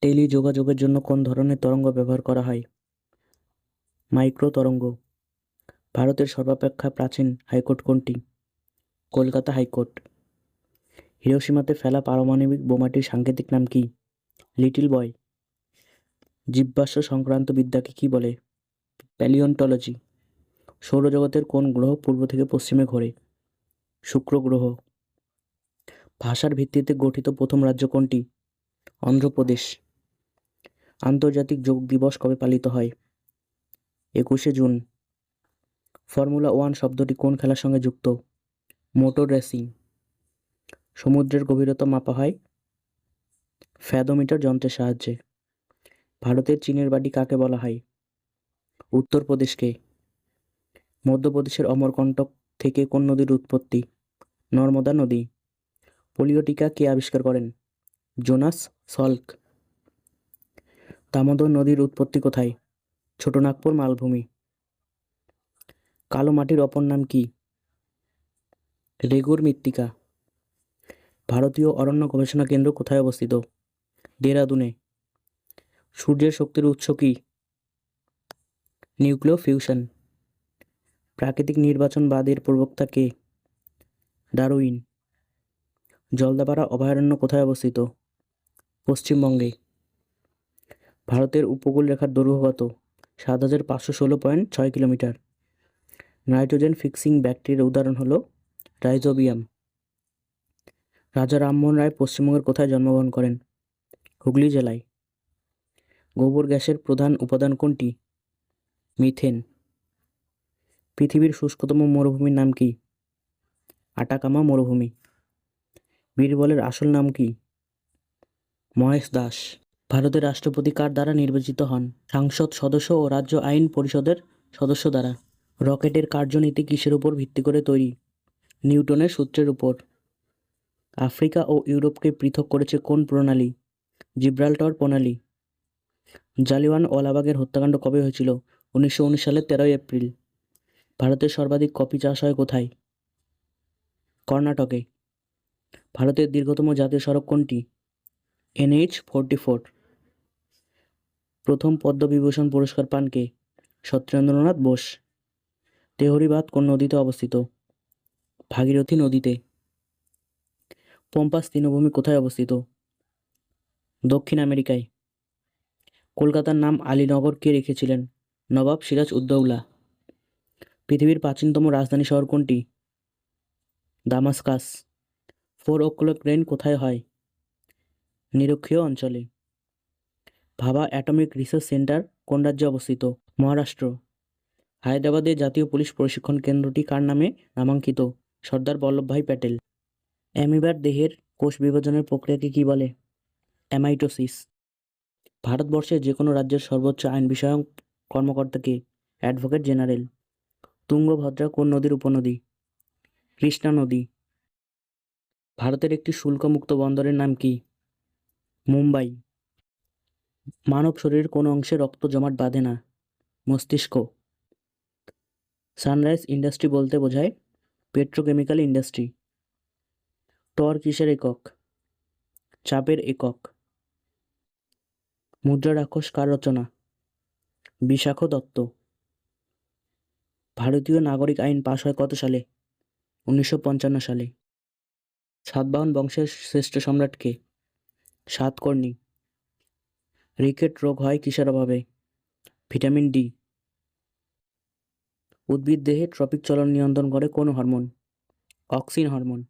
টেলিযোগাযোগের জন্য কোন ধরনের তরঙ্গ ব্যবহার করা হয়? মাইক্রো তরঙ্গ। ভারতের সর্বাপেক্ষা প্রাচীন হাইকোর্ট কোনটি? কলকাতা হাইকোর্ট। হিরোশিমাতে ফেলা পারমাণবিক বোমাটির সাংকেতিক নাম কি? Little boy. জীবাশ্ম সংক্রান্ত বিদ্যাকে কি বলে? প্যালিওন্টোলজি। সৌরজগতের কোন গ্রহ পূর্ব থেকে পশ্চিমে ঘোরে? শুক্র গ্রহ। ভাষার ভিত্তিতে গঠিত প্রথম রাজ্য কোনটি? অন্ধ্রপ্রদেশ। আন্তর্জাতিক যোগ দিবস কবে পালিত হয়? 21শে জুন। ফর্মুলা 1 শব্দটি কোন খেলার সঙ্গে যুক্ত? Motor racing. সমুদ্রের গভীরতা মাপা হয় ফ্যাদোমিটার যন্ত্রের সাহায্যে। ভারতের চীনের বাটি কাকে বলা হয়? উত্তরপ্রদেশকে। মধ্যপ্রদেশের অমরকণ্টক থেকে কোন নদীর উৎপত্তি? নর্মদা নদী। পোলিও টিকা কে আবিষ্কার করেন? Jonas Salk. দামোদর নদীর উৎপত্তি কোথায়? ছোটনাগপুর মালভূমি। কালো মাটির অপর নাম কি? রেগুর মৃত্তিকা। ভারতীয় অরণ্য গবেষণা কেন্দ্র কোথায় অবস্থিত? দেরাদুনে। সূর্যের শক্তির উৎস কি? নিউক্লিয় ফিউশন। প্রাকৃতিক নির্বাচনবাদের প্রবক্তা কে? ডারউইন। জলদাপাড়া অভয়ারণ্য কোথায় অবস্থিত? পশ্চিমবঙ্গে। ভারতের উপকূল রেখার দৈর্ঘ্য কত? ৭,৫১৬.৬ কিলোমিটার। নাইট্রোজেন ফিক্সিং ব্যাকটেরিয়ার উদাহরণ হল রাইজোবিয়াম। রাজা রামমোহন রায় পশ্চিমবঙ্গের কোথায় জন্মগ্রহণ করেন? হুগলি জেলায়। গোবর গ্যাসের প্রধান উপাদান কোনটি? মিথেন। পৃথিবীর শুষ্কতম মরুভূমির নাম কি? আটাকামা মরুভূমি। বীরবলের আসল নাম কি? মহেশ দাস। ভারতের রাষ্ট্রপতি কার দ্বারা নির্বাচিত হন? সংসদ সদস্য ও রাজ্য আইন পরিষদের সদস্য দ্বারা। রকেটের কার্যনীতি কিসের উপর ভিত্তি করে তৈরি? নিউটনের সূত্রের উপর। আফ্রিকা ও ইউরোপকে পৃথক করেছে কোন প্রণালী? জিব্রাল্টার প্রণালী। জালিয়ানওয়ালাবাগের হত্যাকাণ্ড কবে হয়েছিল? 1919 সালের 13 এপ্রিল। ভারতের সর্বাধিক কফি চাষ হয় কোথায়? কর্ণাটকে। ভারতের দীর্ঘতম জাতীয় সড়ক কোনটি? NH-44। প্রথম পদ্মবিভূষণ পুরস্কার পান কে? সত্যেন্দ্রনাথ বোস। তেহরি বাঁধ কোন নদীতে অবস্থিত? ভাগীরথী নদীতে। পম্পাস তৃণভূমি কোথায় অবস্থিত? দক্ষিণ আমেরিকায়। কলকাতার নাম আলীনগর কে রেখেছিলেন? নবাব সিরাজ উদ্দৌলা। পৃথিবীর প্রাচীনতম রাজধানী শহর কোনটি? দামাস্কাস। 4 o'clock রেন কোথায় হয়? নিরক্ষীয় অঞ্চলে। ভাবা অ্যাটমিক রিসার্চ সেন্টার কোন রাজ্যে অবস্থিত? মহারাষ্ট্র। হায়দ্রাবাদের জাতীয় পুলিশ প্রশিক্ষণ কেন্দ্রটি কার নামে নামাঙ্কিত? সর্দার বল্লভভাই প্যাটেল। অ্যামিবার দেহের কোষ বিভাজনের প্রক্রিয়াকে কি বলে? অ্যামাইটোসিস। ভারতবর্ষের যে কোনো রাজ্যের সর্বোচ্চ আইন বিষয়ক কর্মকর্তাকে? Advocate general. তুঙ্গভদ্রা কোন নদীর উপনদী? কৃষ্ণা নদী। ভারতের একটি শুল্কমুক্ত বন্দরের নাম কি? মুম্বাই। মানব শরীরের কোন অংশে রক্ত জমাট বাঁধে না? মস্তিষ্ক। সানরাইজ ইন্ডাস্ট্রি বলতে বোঝায় পেট্রোকেমিক্যাল ইন্ডাস্ট্রি। টর কিসের একক? চাপের একক। মুদ্রা রাক্ষস কার রচনা? বিশাখ দত্ত। ভারতীয় নাগরিক আইন পাশ হয় কত সালে? 1955 সালে। সাতবাহন বংশের শ্রেষ্ঠ সম্রাট কে? সাতকর্ণী। রিকেট রোগ হয় কিসের অভাবে? Vitamin D. উদ্ভিদ দেহে ট্রপিক চলন নিয়ন্ত্রণ করে কোন হরমোন? Auxin hormone.